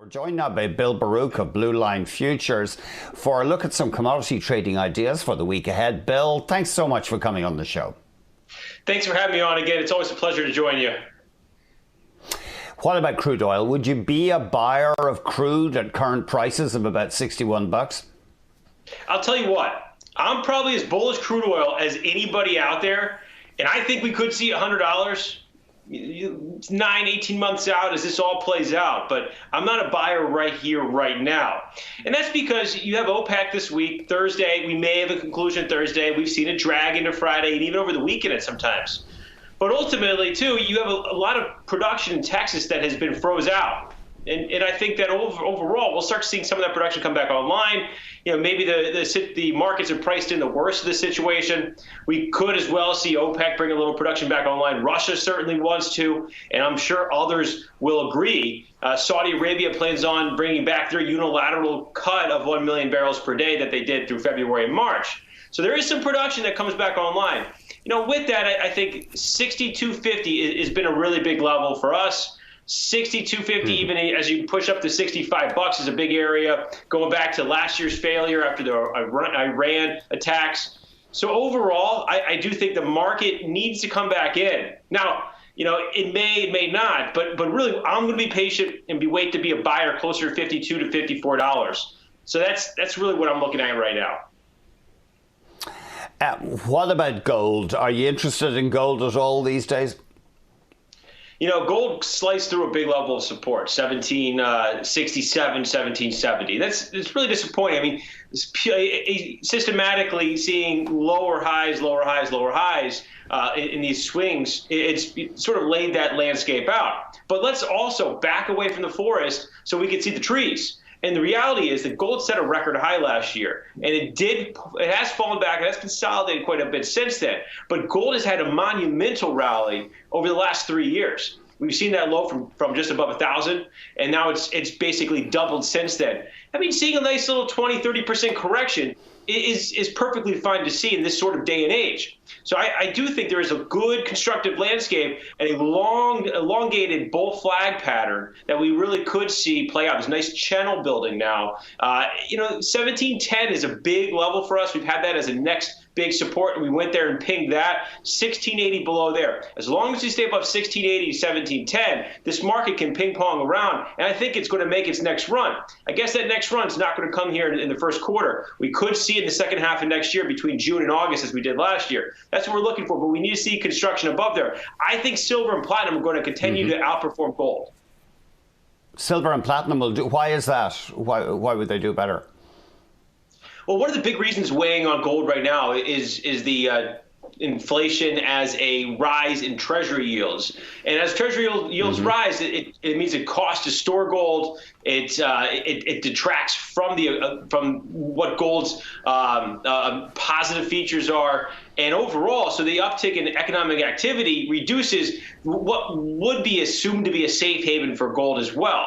We're joined now by Bill Baruch of Blue Line Futures for a look at some commodity trading ideas for the week ahead. Bill, thanks so much for coming on the show. Thanks for having me on again. It's always a pleasure to join you. What about crude oil? Would you be a buyer of crude at current prices of about $61? I'll tell you what, I'm probably as bullish crude oil as anybody out there, and I think we could see $100 18 months out as this all plays out, but I'm not a buyer right here, right now. And that's because you have OPEC this week, Thursday. We may have a conclusion Thursday. We've seen it drag into Friday and even over the weekend at sometimes. But ultimately, too, you have a lot of production in Texas that has been froze out. And I think that overall, we'll start seeing some of that production come back online. You know, maybe the markets are priced in the worst of the situation. We could as well see OPEC bring a little production back online. Russia certainly wants to, and I'm sure others will agree. Saudi Arabia plans on bringing back their unilateral cut of 1 million barrels per day that they did through February and March. So there is some production that comes back online. You know, with that, I think 62.50 has been a really big level for us. 62.50, even as you push up to $65 is a big area, going back to last year's failure after the Iran attacks. So overall, I do think the market needs to come back in. Now, you know, it may not, but really, I'm going to be patient and wait to be a buyer closer to $52 to $54. So that's really what I'm looking at right now. What about gold? Are you interested in gold at all these days? You know, gold sliced through a big level of support, 1767, 1770. It's really disappointing. I mean, systematically seeing lower highs in these swings, it's sort of laid that landscape out. But let's also back away from the forest so we can see the trees. And the reality is that gold set a record high last year, and it has fallen back, it has consolidated quite a bit since then. But gold has had a monumental rally over the last 3 years. We've seen that low from just above 1,000, and now it's basically doubled since then. I mean, seeing a nice little 20-30% correction is perfectly fine to see in this sort of day and age. So I do think there is a good constructive landscape and a long, elongated bull flag pattern that we really could see play out. There's nice channel building now. You know, 1710 is a big level for us. We've had that as a next big support, and we went there and pinged that. 1680 below there. As long as we stay above 1680, 1710, this market can ping pong around, and I think it's going to make its next run. I guess that next run is not going to come here in the first quarter. We could see in the second half of next year between June and August as we did last year. That's what we're looking for, but we need to see construction above there. I think silver and platinum are going to continue to outperform gold. Silver and platinum will do. Why is that? Why would they do better? Well, one of the big reasons weighing on gold right now is the inflation as a rise in treasury yields. And as treasury yields rise, it means it costs to store gold. It detracts from what gold's positive features are. And overall, so the uptick in economic activity reduces what would be assumed to be a safe haven for gold as well.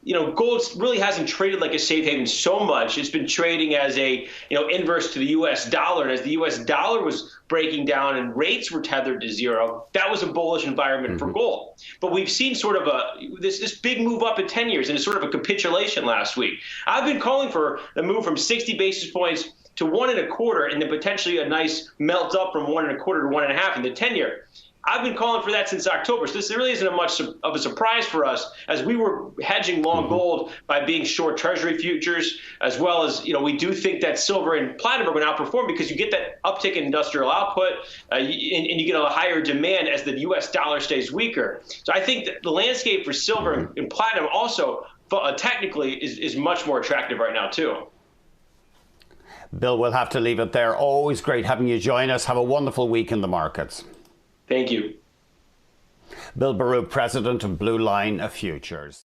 You know, gold really hasn't traded like a safe haven so much. It's been trading as a, inverse to the U.S. dollar. And as the U.S. dollar was breaking down and rates were tethered to zero, that was a bullish environment for gold. But we've seen sort of this big move up in 10 years, and it's sort of a capitulation last week. I've been calling for the move from 60 basis points to 1.25, and then potentially a nice melt up from 1.25 to 1.5 in the 10-year. I've been calling for that since October, so this really isn't much of a surprise for us, as we were hedging long gold by being short treasury futures, as well as, we do think that silver and platinum are going to outperform because you get that uptick in industrial output and you get a higher demand as the U.S. dollar stays weaker. So I think that the landscape for silver and platinum also technically is much more attractive right now, too. Bill, we'll have to leave it there. Always great having you join us. Have a wonderful week in the markets. Thank you. Bill Baruch, President of Blue Line Futures.